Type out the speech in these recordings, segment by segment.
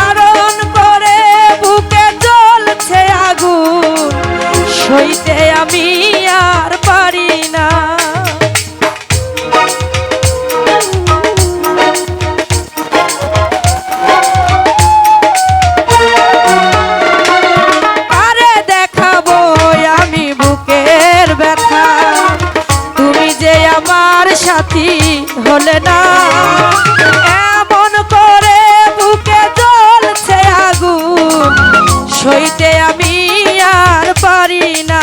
আরণ করে বুকে জ্বলছে আগুন, সইতে আমি আর পারি না। আরে দেখাবো আমি বুকের ব্যথা, তুমি যে আমার সাথী হলে না। এমন করে বুকে জ্বলছে আগুন, সইতে আমি আর পারি না।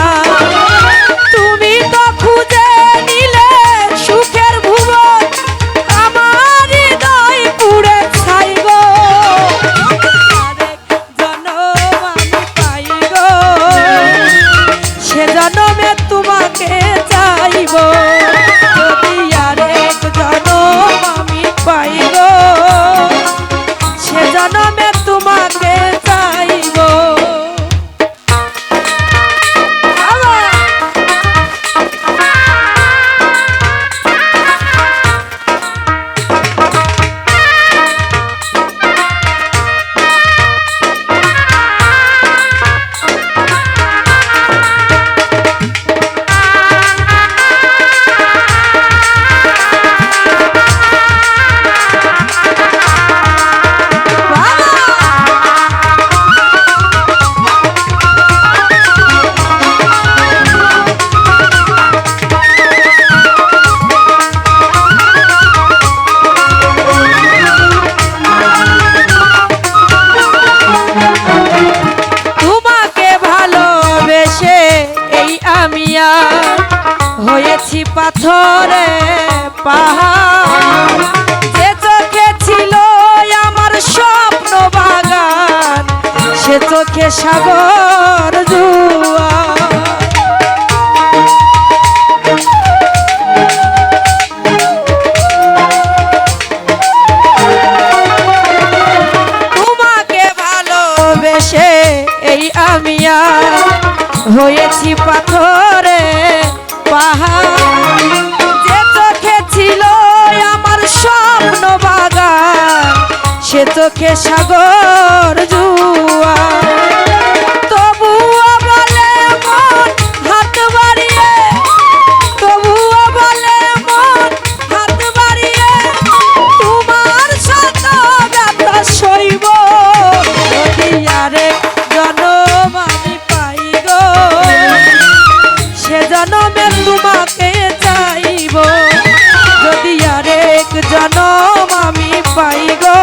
তুমি তো খুঁজে নিলে সুখের ভুবন, আমার হৃদয় পুড়ে ছাই গো। আরেক জনম আমি পাই গো, সে জনমে তোমাকে চাইব। যদি আরেক জনম আমি পাই গো, সে জনমে তোমাকে চাইব। হয়েছি পাথরে পাহাড়, যে চোখে ছিল আমার স্বপ্ন বাগান, সে চোখে সাগর জুয়ার। তোমাকে ভালোবেসে এই আমি হয়েছি পাথরে পাহাড়, যে চোখে ছিল আমার স্বপ্ন বাগান, সে চোখে সাগর জুয়ার। তবুও বলে মন হাত বাড়িয়ে, তবুও বলে মন হাত বাড়িয়ে, তোমার শত ব্যথা সইব। যদি আরেক জনম আমি পাই গো, সে জনমে তোমাকে চাইব। যদি আরেক জনম আমি পাই গো,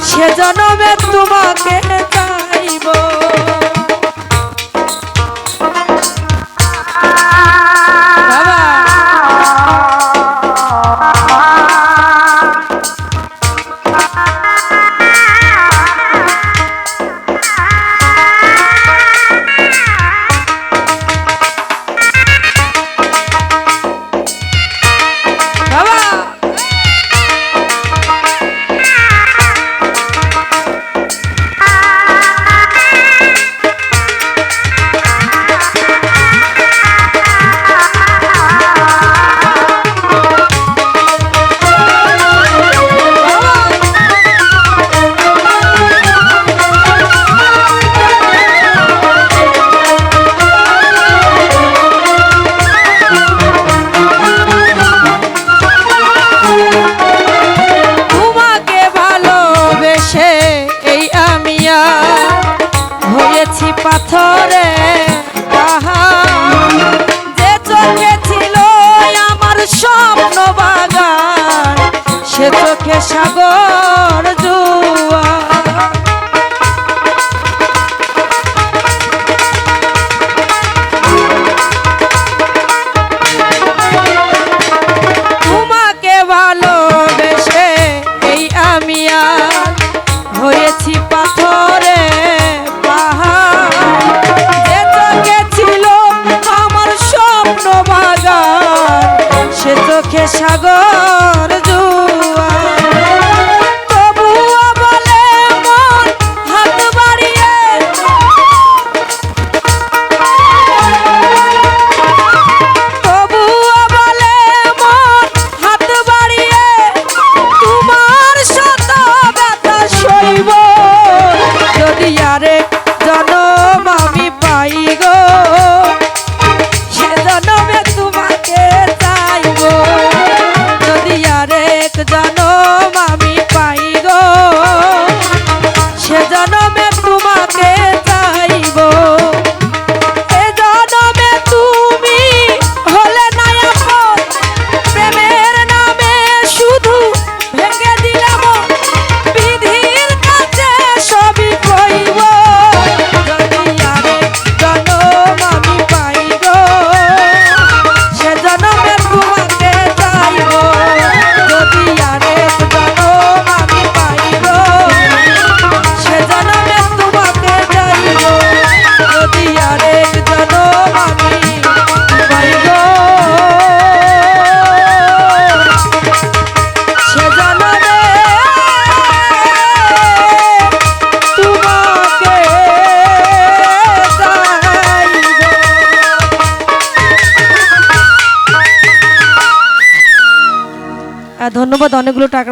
সে জনমে তোমাকে চাইব। হয়েছি পাথরে পাহাড়, যে চোখে ছিল আমার স্বপ্ন বাগান, সে চোখে সাগর জুয়ার। তোমাকে ভালোবেসে এই আমি হয়েছি পাথরে সে চোখে সাগর জুয়ার। তবুও বলে মন হাত বাড়িয়ে, তবুও বলে মন হাত বাড়িয়ে, তোমার শত ধন্যবাদ, অনেকগুলো টাকা